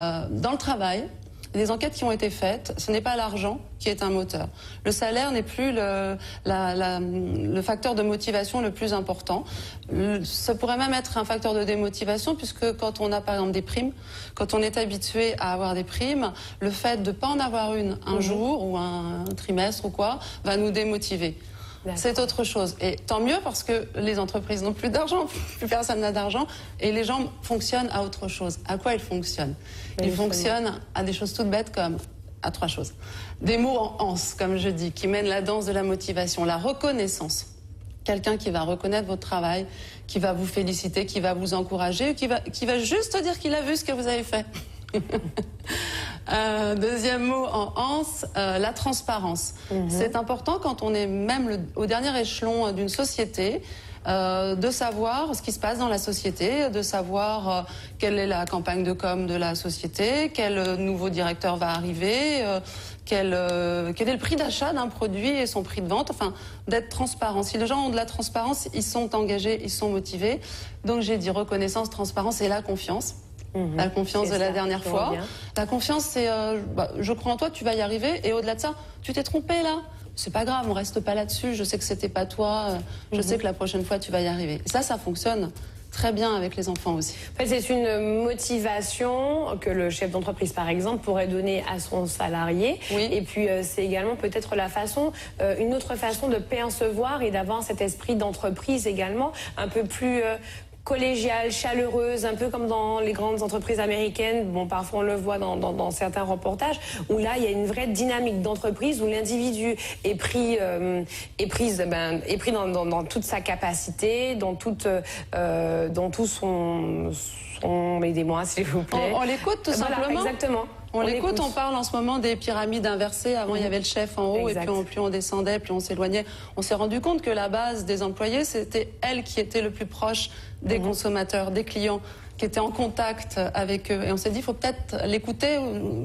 Dans le travail, les enquêtes qui ont été faites, ce n'est pas l'argent qui est un moteur. Le salaire n'est plus le facteur de motivation le plus important. Ça pourrait même être un facteur de démotivation, puisque quand on a par exemple des primes, quand on est habitué à avoir des primes, le fait de ne pas en avoir une un jour ou un trimestre ou quoi, va nous démotiver. C'est autre chose. Et tant mieux, parce que les entreprises n'ont plus d'argent, plus personne n'a d'argent, et les gens fonctionnent à autre chose. À quoi ils fonctionnent? Ils fonctionnent à des choses toutes bêtes, comme à trois choses. Des mots en anse, comme je dis, qui mènent la danse de la motivation, la reconnaissance. Quelqu'un qui va reconnaître votre travail, qui va vous féliciter, qui va vous encourager, qui va juste dire qu'il a vu ce que vous avez fait. Deuxième mot en anse, la transparence. C'est important quand on est même au dernier échelon d'une société, de savoir ce qui se passe dans la société, de savoir quelle est la campagne de com de la société, quel nouveau directeur va arriver, quel est le prix d'achat d'un produit et son prix de vente, enfin d'être transparent. Si les gens ont de la transparence, ils sont engagés, ils sont motivés. Donc j'ai dit reconnaissance, transparence et la confiance. La confiance de la dernière fois. La confiance, c'est je crois en toi, tu vas y arriver. Et au-delà de ça, tu t'es trompé là. C'est pas grave, on reste pas là-dessus. Je sais que c'était pas toi. Je sais que la prochaine fois, tu vas y arriver. Et ça fonctionne très bien avec les enfants aussi. En fait, c'est une motivation que le chef d'entreprise, par exemple, pourrait donner à son salarié. Oui. Et puis, c'est également peut-être une autre façon de percevoir et d'avoir cet esprit d'entreprise également, un peu plus collégiale, chaleureuse, un peu comme dans les grandes entreprises américaines. Bon, parfois on le voit dans certains reportages, où là il y a une vraie dynamique d'entreprise, où l'individu est pris dans toute sa capacité, dans tout son aidez-moi s'il vous plaît. On l'écoute tout simplement. Voilà, exactement. On l'écoute, on parle en ce moment des pyramides inversées. Avant, il y avait le chef en haut, exact. Et puis plus on descendait, plus on s'éloignait. On s'est rendu compte que la base des employés, c'était elle qui était le plus proche des consommateurs, des clients, qui étaient en contact avec eux. Et on s'est dit, il faut peut-être l'écouter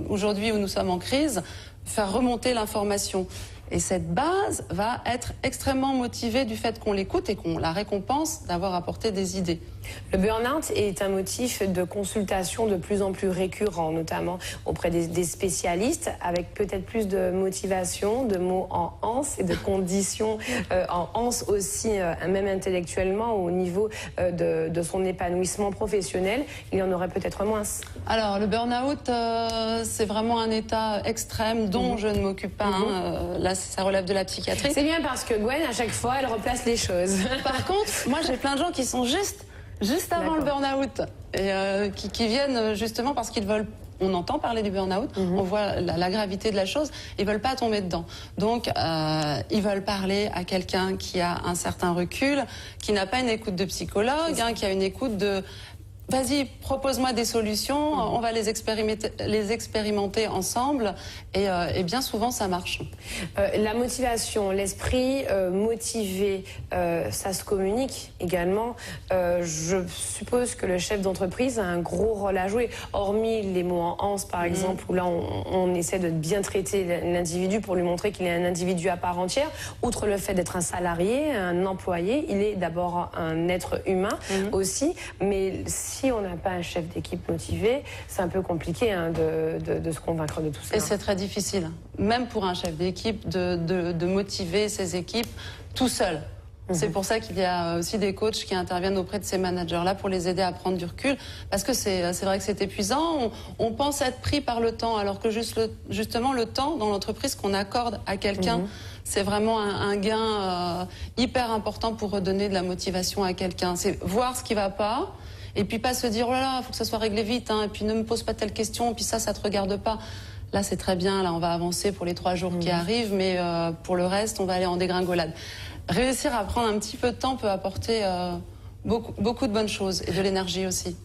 aujourd'hui où nous sommes en crise, faire remonter l'information. Et cette base va être extrêmement motivée du fait qu'on l'écoute et qu'on la récompense d'avoir apporté des idées. Le burn-out est un motif de consultation de plus en plus récurrent, notamment auprès des spécialistes, avec peut-être plus de motivation, de mots en anse et de conditions en anse aussi, même intellectuellement, au niveau de son épanouissement professionnel. Il y en aurait peut-être moins. Alors, le burn-out, c'est vraiment un état extrême dont je ne m'occupe pas. Là, ça relève de la psychiatrie. C'est bien, parce que Gwen, à chaque fois, elle replace les choses. Par contre, moi, j'ai plein de gens qui sont juste avant le burn-out, et qui viennent justement parce qu'ils veulent. On entend parler du burn-out, on voit la gravité de la chose, ils veulent pas tomber dedans. Donc, ils veulent parler à quelqu'un qui a un certain recul, qui n'a pas une écoute de psychologue, qui a une écoute de... Vas-y, propose-moi des solutions, on va les expérimenter ensemble, et bien souvent ça marche. La motivation, l'esprit motivé, ça se communique également. Je suppose que le chef d'entreprise a un gros rôle à jouer, hormis les mots en anse par exemple, où là on essaie de bien traiter l'individu pour lui montrer qu'il est un individu à part entière. Outre le fait d'être un salarié, un employé, il est d'abord un être humain aussi, mais si on n'a pas un chef d'équipe motivé, c'est un peu compliqué de se convaincre de tout ça. Et c'est très difficile, même pour un chef d'équipe, de motiver ses équipes tout seul. C'est pour ça qu'il y a aussi des coachs qui interviennent auprès de ces managers-là pour les aider à prendre du recul, parce que c'est vrai que c'est épuisant. On pense être pris par le temps, alors que justement le temps dans l'entreprise qu'on accorde à quelqu'un, c'est vraiment un gain hyper important pour redonner de la motivation à quelqu'un. C'est voir ce qui va pas, et puis pas se dire, oh là là, il faut que ça soit réglé vite, et puis ne me pose pas telle question, et puis ça te regarde pas. Là, c'est très bien, là, on va avancer pour les 3 jours qui arrivent, mais pour le reste, on va aller en dégringolade. Réussir à prendre un petit peu de temps peut apporter beaucoup de bonnes choses, et de l'énergie aussi.